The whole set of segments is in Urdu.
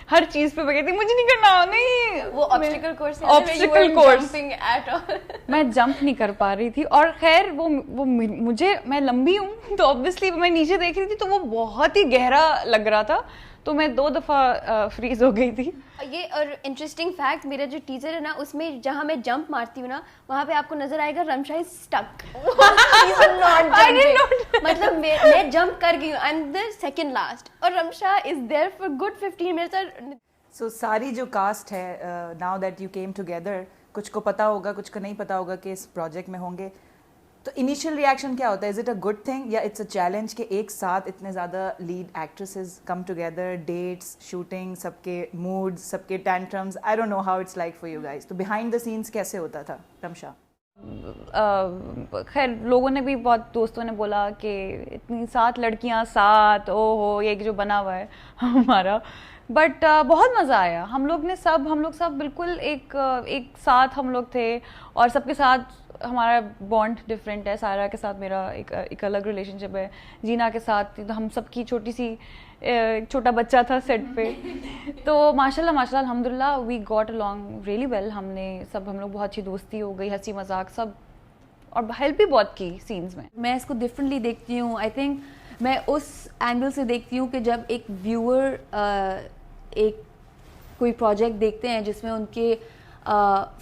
ہر چیز پہ کہتی مجھے نہیں کرنا, نہیں وہ obstacle course میں جمپ نہیں کر پا رہی تھی. اور خیر وہ مجھے, میں لمبی ہوں تو obviously میں نیچے دیکھ رہی تھی تو وہ بہت ہی گہرا لگ رہا تھا, تو میں 2 دفعہ فریز ہو گئی تھی. یہ اور انٹرسٹنگ فیکٹ, میرا جو ٹیچر ہے نا اس میں جہاں میں جمپ مارتی ہوں نا وہاں پہ آپ کو نظر آئے گا رمشا از اسٹک, مطلب میں جمپ کر گئی ہوں اینڈ دا سیکنڈ لاسٹ, اور رمشا از دیر فار گڈ 15 minutes. سو ساری جو کاسٹ ہے, now that you came together, کچھ کو پتا ہوگا کچھ کو نہیں پتا ہوگا کہ اس پروجیکٹ میں ہوں گے, تو انیشیل ریئیکشن کیا ہوتا ہے؟ Is it a good thing یا اٹس اے چیلنج کہ ایک ساتھ اتنے زیادہ lead actresses come together, dates, shooting, سب کے موڈز, سب کے tantrums, I don't know how it's like for you guys. تو بیہائنڈ دا سینس کیسے ہوتا تھا رمشا؟ خیر لوگوں نے بھی, بہت دوستوں نے بولا کہ اتنی 7 لڑکیاں ساتھ, او ہو یہ جو بنا ہوا ہے ہمارا, بٹ بہت مزہ آیا. ہم لوگ سب بالکل ایک ساتھ ہم لوگ تھے, اور سب کے ساتھ ہمارا بانڈ ڈفرینٹ ہے. سارا کے ساتھ میرا ایک الگ ریلیشن شپ ہے, جینا کے ساتھ ہم سب کی چھوٹا بچہ تھا سیٹ پہ, تو ماشاء اللہ الحمد للہ we got along really well. ہم لوگ بہت اچھی دوستی ہو گئی, ہنسی مذاق سب, اور ہیلپ بھی بہت کی سینس میں. میں اس کو ڈفرینٹلی دیکھتی ہوں. آئی تھنک میں اس اینگل سے دیکھتی ہوں کہ جب ایک ویور ایک کوئی پروجیکٹ دیکھتے ہیں جس میں ان کے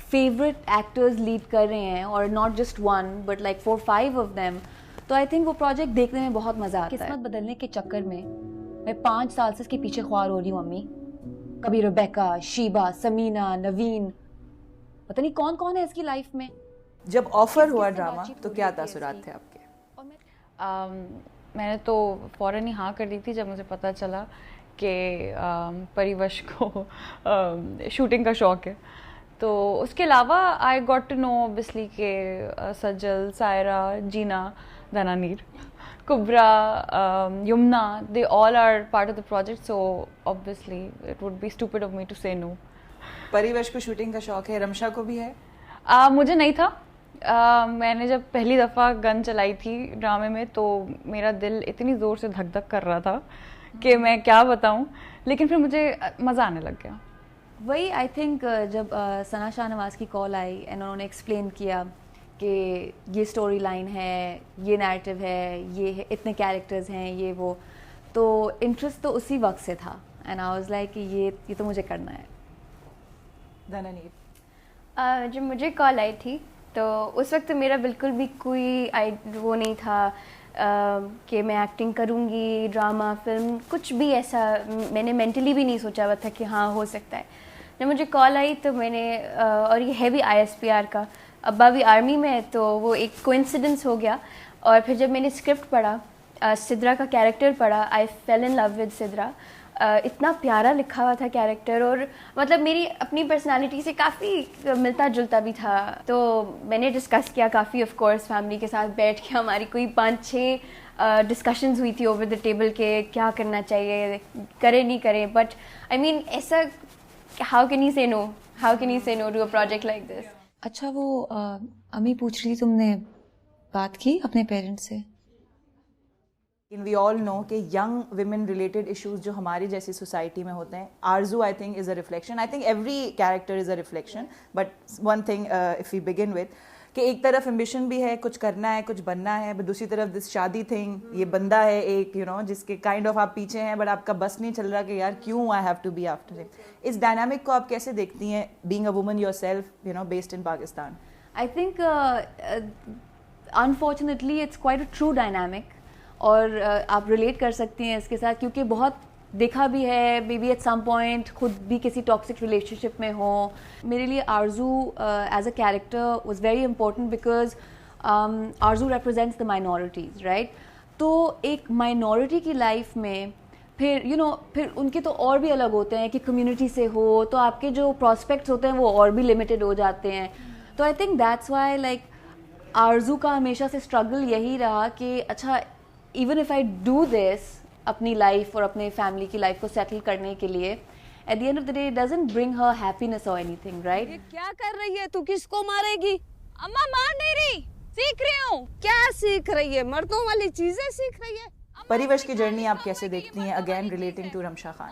فیوریٹ ایکٹرز لیڈ کر رہے ہیں, اور not just 1 but like 4-5 of them, تو آئی تھنک وہ پروجیکٹ دیکھنے میں بہت مزہ آتا ہے. قسمت بدلنے کے چکر میں 5 سال سے اس کے پیچھے خوار ہو رہی ہوں امی. کبھی ریبیکا, شیبا, سمینا, نوین, پتہ نہیں کون کون ہے اس کی لائف میں. جب آفر ہوا ڈرامہ تو کیا تاثرات تھے آپ کے؟ میں نے تو فوراً ہی ہاں کر دی تھی جب مجھے پتہ چلا کہ پریوش کو شوٹنگ کا شوق ہے. تو اس کے علاوہ I got to know obviously کہ سجل, سائرہ, جینا, دنانیر, کبرا, Yamuna, they all are part of the project, so obviously it would be stupid of me to say no. پریوش کو شوٹنگ کا شوق ہے, رمشا کو بھی ہے؟ مجھے نہیں تھا. میں نے جب پہلی دفعہ گن چلائی تھی ڈرامے میں تو میرا دل اتنی زور سے دھک دھک کر رہا تھا کہ میں کیا بتاؤں, لیکن پھر مجھے مزہ آنے لگ گیا. وہی آئی تھنک جب ثنا شاہ نواز کی کال آئی اینڈ انہوں نے ایکسپلین کیا کہ یہ اسٹوری لائن ہے, یہ نیریٹو ہے, یہ اتنے کیریکٹرز ہیں, یہ وہ, تو انٹرسٹ تو اسی وقت سے تھا. اینڈ آئی واز لائک کہ یہ تو مجھے کرنا ہے. دنانیر, جب مجھے کال آئی تھی تو اس وقت میرا بالکل بھی کوئی وہ نہیں تھا کہ میں ایکٹنگ کروں گی, ڈرامہ, فلم, کچھ بھی ایسا میں نے مینٹلی بھی نہیں سوچا ہوا تھا کہ ہاں ہو سکتا ہے. جب مجھے کال آئی تو میں نے, اور یہ ہے بھی ISPR کا, ابا بھی آرمی میں ہے, تو وہ ایک کوئنسیڈنس ہو گیا. اور پھر جب میں نے اسکرپٹ پڑھا, سدرا کا کیریکٹر پڑھا, آئی فیل ان لو ود سدرا. اتنا پیارا لکھا ہوا تھا کیریکٹر, اور مطلب میری اپنی پرسنالٹی سے کافی ملتا جلتا بھی تھا. تو میں نے ڈسکس کیا کافی, آف کورس فیملی کے ساتھ بیٹھ کے ہماری کوئی 5-6 ڈسکشنز ہوئی تھی اوور دا ٹیبل کہ کیا کرنا چاہیے, کرے نہیں کرے. بٹ آئی مین ایسا how can you say no to a project like this. اچھا وہ امی پوچھ رہی تھی, تم نے بات کی اپنے پیرنٹس سے؟ وی آل نو کہ ینگ ویمن ریلیٹڈ ایشوز جو ہماری جیسی سوسائٹی میں ہوتے ہیں, آرزو I think is a reflection, I think every character is a reflection, but one thing if you begin with کہ ایک طرف ایمبیشن بھی ہے, کچھ کرنا ہے, کچھ بننا ہے, بٹ دوسری طرف دس شادی تھنگ, یہ بندہ ہے ایک جس کے کائنڈ آف آپ پیچھے ہیں بٹ آپ کا بس نہیں چل رہا کہ یار کیوں I have to be after him. اس ڈائنامک کو آپ کیسے دیکھتی ہیں, being a woman yourself based in Pakistan? I think unfortunately it's quite a true dynamic, اور آپ ریلیٹ کر سکتی ہیں اس کے ساتھ, کیونکہ بہت دیکھا بھی ہے, may be at some point خود بھی کسی ٹاکسک ریلیشن شپ میں ہوں. میرے لیے آرزو as a character was very important because آرزو ریپرزینٹس دا مائنورٹیز, رائٹ. تو ایک مائنورٹی کی لائف میں پھر پھر ان کے تو اور بھی الگ ہوتے ہیں کہ کمیونٹی سے ہو تو آپ کے جو پراسپیکٹس ہوتے ہیں وہ اور بھی لمیٹڈ ہو جاتے ہیں. تو I think that's why like آرزو کا ہمیشہ سے اسٹرگل یہی رہا کہ اچھا even if I do this اپنی لائف اور اپنے فیملی کی لائف کو سیٹل کرنے کے لیے, at the end of the day doesn't bring her happiness اور اینی تھنگ, رائٹ. کیا کر رہی ہے تو, کس کو مارے گی؟ اماں مار نہیں رہی, سیکھ رہی ہوں. کیا سیکھ رہی ہے؟ مردوں والی چیزیں سیکھ رہی ہے. پریوش کی جرنی آپ کیسے دیکھتی ہیں, again relating to Rimsha Khan?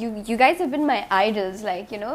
you guys have been my idols, like you know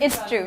it's true.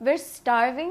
we're starving,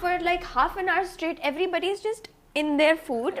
for like half an hour straight everybody is just in their food,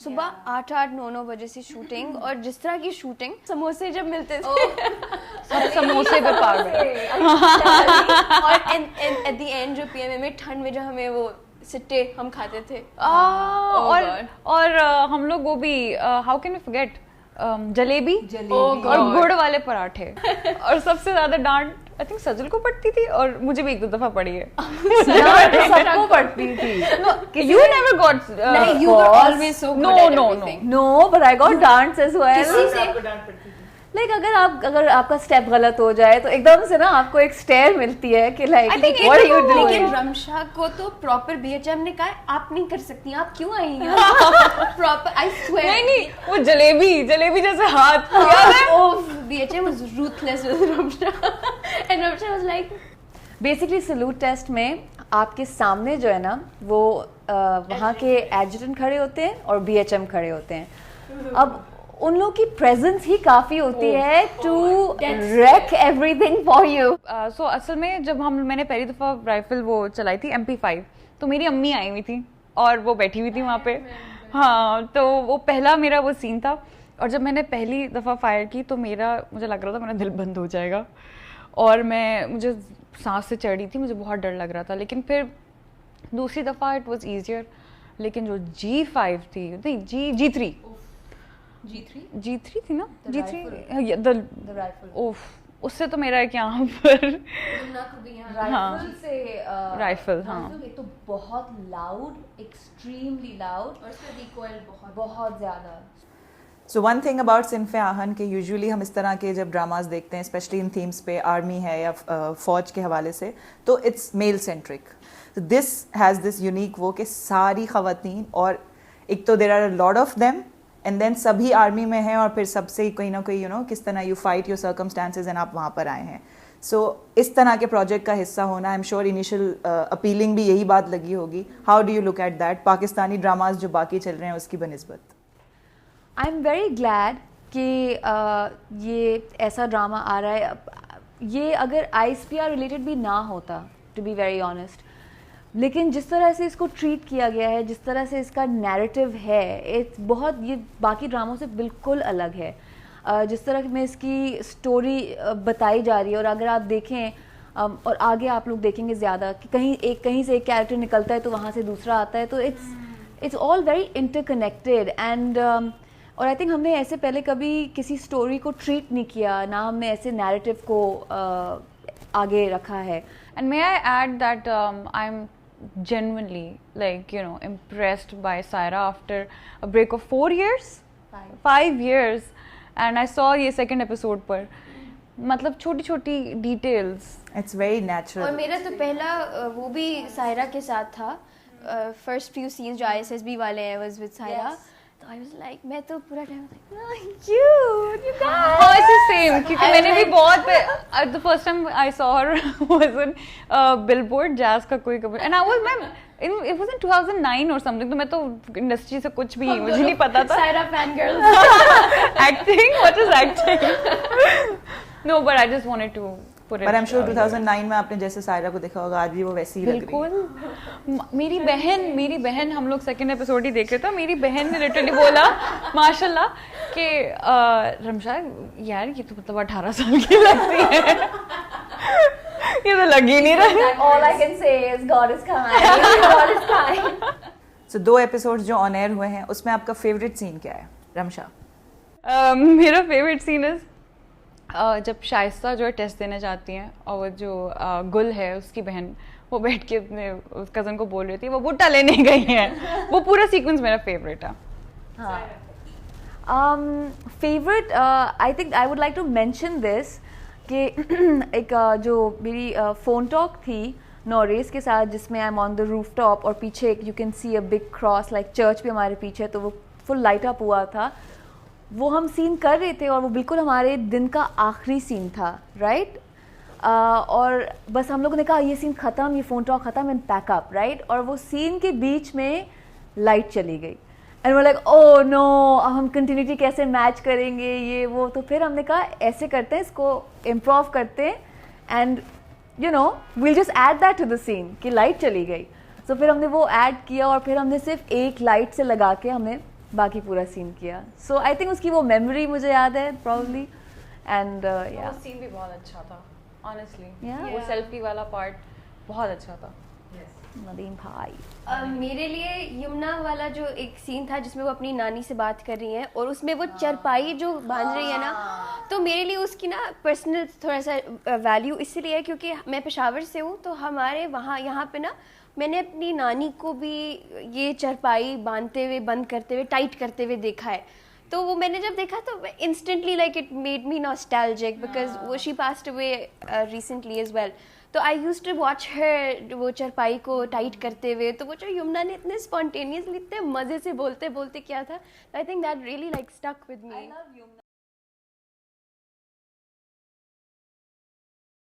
صبح 8-9 بجے سے شوٹنگ, اور جس طرح کی شوٹنگ, سموسے جب ملتے تھے سموسے پہ پاگل. اور ایٹ دی اینڈ جو پی ایم اے میں ٹھنڈ میں جو ہمیں وہ سٹے ہم کھاتے تھے, اور ہم لوگ وہ بھی how can you forget jalebi اور گڑ والے پراٹھے. اور سب سے زیادہ ڈانٹ آئی تھنک سجل کو پڑتی تھی, اور مجھے بھی 1-2 دفعہ پڑی ہے. سب کو پڑتی تھی. You never got you were always so good at everything. No, but I got dance as well. Like اگر آپ کا اسٹیپ غلط ہو جائے تو ایک دم سے نا آپ کو ایک اسٹیئر ملتی ہے کہ like what are you doing. لیکن رمشا کو تو پراپر بی ایچ ایم نے کہا آپ نہیں کر سکتی, آپ کیوں آئی ہیں پراپر. I swear. نہیں وہ جلیبی جیسے ہاتھ B H M was ruthless with Rimsha, and Rimsha was like basically salute test میں آپ کے سامنے جو ہے نا وہ وہاں کے ایڈجوٹنٹ کھڑے ہوتے ہیں اور بی ایچ ایم کھڑے ہوتے ہیں. اب ان لوگ کی پریزنس ہی کافی ہوتی ہے to wreck everything for you. So اصل میں جب میں نے پہلی دفعہ رائفل وہ چلائی تھی MP5, تو میری امی آئی ہوئی تھی اور وہ بیٹھی ہوئی تھی وہاں پہ. ہاں, تو وہ پہلا میرا وہ سین تھا, اور جب میں نے پہلی دفعہ فائر کی تو مجھے لگ رہا تھا میرا دل بند ہو جائے گا, اور مجھے سانس سے چڑھ رہی تھی, مجھے بہت ڈر لگ رہا تھا. لیکن پھر دوسری دفعہ اٹ واز ایزیئر. لیکن جو G5 تھی, G3 تھی نا, G3 اس سے تو میرا ایک یہاں پر رائفل, ہاں ایک تو بہت لاؤڈ, ایکسٹریملی لاؤڈ, اور اس کا ریکوائل بہت زیادہ. سو ون تھنگ اباؤٹ صنف آہن کہ یوزلی ہم اس طرح کے جب ڈراماز دیکھتے ہیں اسپیشلی ان تھیمس پہ, آرمی ہے یا فوج کے حوالے سے, تو it's male centric. This has this unique وہ کہ ساری خواتین, اور ایک تو there are a lot of them, and then سبھی آرمی میں ہیں, اور پھر سب سے کوئی نہ کوئی کس طرح you fight your circumstances and آپ وہاں پر آئے ہیں. سو اس طرح کے پروجیکٹ کا حصہ ہونا, I am sure initial appealing بھی یہی بات لگی ہوگی. How do you look at that Pakistani dramas جو باقی چل رہے ہیں اس کی بنسبت؟ آئی ایم ویری گلیڈ کہ یہ ایسا ڈرامہ آ رہا ہے. یہ اگر ISPR ریلیٹڈ بھی نہ ہوتا, ٹو بی ویری آنیسٹ, لیکن جس طرح سے اس کو ٹریٹ کیا گیا ہے, جس طرح سے اس کا نیریٹو ہے, یہ باقی ڈراموں سے بالکل الگ ہے. جس طرح میں اس کی اسٹوری بتائی جا رہی ہے, اور اگر آپ دیکھیں اور آگے آپ لوگ دیکھیں گے زیادہ کہ کہیں سے ایک کیریکٹر نکلتا ہے تو وہاں سے دوسرا آتا ہے, تو it's all very interconnected. And اور آئی تھنک ہم نے ایسے پہلے کبھی کسی اسٹوری کو ٹریٹ نہیں کیا, نہ ہم نے ایسے نیریٹو کو آگے رکھا ہے. And may I add that I am genuinely impressed by Saira after a break of 4 years, 5 years, and I saw یہ second episode پر مطلب چھوٹی چھوٹی ڈیٹیلس, اٹس ویری نیچرل. اور میرا تو پہلا وہ بھی سائرا کے ساتھ تھا, فرسٹ فیو سینز جو ISSB والے ہیں واز ود سائرا, تو I was like میں تو پورا ٹائم you guys same کیونکہ میں نے بھی بہت the first time I saw her was in Billboard jazz کا کوئی کبھی, and I was it was in 2009 or something, تو میں تو انڈسٹری سے کچھ بھی مجھے نہیں پتا تھا. Saira fan girl acting, what is acting? No, but I just wanted to put it. But I'm sure 2009 میں آپ نے جیسے سائرا کو دیکھا ہوگا, آج بھی وہ ویسی ہی لگ رہی ہے. بالکل. میری بہن ہم لوگ سیکنڈ ایپیسوڈ ہی دیکھ رہے تھے, میری بہن نے لٹرلی بولا ماشاء اللہ کہ رمشا یار یہ تو مطلب 18 سال کی لگتی ہے. یہ تو لگ ہی نہیں رہا. All I can say is God is kind. God is kind. So 2 episode جو آن ایئر ہوئے ہیں اس میں آپ کا فیوریٹ سین کیا ہے رمشا؟ میرا فیوریٹ سین از جب شائستہ جو ہے ٹیسٹ دینے جاتی ہیں, اور وہ جو گل ہے اس کی بہن, وہ بیٹھ کے اپنے کزن کو بول رہی تھی وہ بھٹا لینے گئی ہیں. وہ پورا سیکوینس میرا فیوریٹ ہے. Favourite I think I would like to mention this کہ ایک جو میری فون ٹاک تھی نوریس کے ساتھ, جس میں I am on the roof top, اور پیچھے you can see a big cross like church بھی ہمارے پیچھے, تو وہ فل لائٹ اپ ہوا تھا. وہ ہم سین کر رہے تھے اور وہ بالکل ہمارے دن کا آخری سین تھا, رائٹ, اور بس ہم لوگوں نے کہا یہ سین ختم, یہ فون ٹاک ختم, اینڈ پیک اپ, رائٹ, اور وہ سین کے بیچ میں لائٹ چلی گئی, اینڈ وہ لائک او نو, اب ہم کنٹینیوٹی کیسے میچ کریں گے یہ وہ. تو پھر ہم نے کہا ایسے کرتے ہیں, اس کو امپروو کرتے ہیں, and we'll just add that to the scene کہ لائٹ چلی گئی. سو پھر ہم نے وہ ایڈ کیا, اور پھر ہم نے صرف ایک لائٹ سے لگا کے ہم نے باقی پورا سین کیا. سو آئی تھنک اس کی وہ میموری مجھے یاد ہے پرابلی. اینڈ وہ سین بھی بہت اچھا تھا آنیسٹلی. وہ سیلفی والا پارٹ بہت اچھا تھا. ندیم بھائی میرے لیے یمنا والا جو ایک سین تھا جس میں وہ اپنی نانی سے بات کر رہی ہیں اور اس میں وہ چرپائی جو باندھ رہی ہے نا, تو میرے لیے اس کی نا پرسنل تھوڑا سا ویلیو اس لیے کیونکہ میں پشاور سے ہوں, تو ہمارے وہاں یہاں پہ نا میں نے اپنی نانی کو بھی یہ چرپائی باندھتے ہوئے, بند کرتے ہوئے, ٹائٹ کرتے ہوئے دیکھا ہے. تو وہ میں نے جب دیکھا تو instantly like it made me nostalgic because وہ she passed away recently as well. تو I use to watch her وہ چرپائی کو ٹائٹ کرتے ہوئے. تو وہ جو یمنا نے اتنے اسپونٹینیسلی اتنے مزے سے بولتے بولتے کیا تھا, I think that really like stick with me.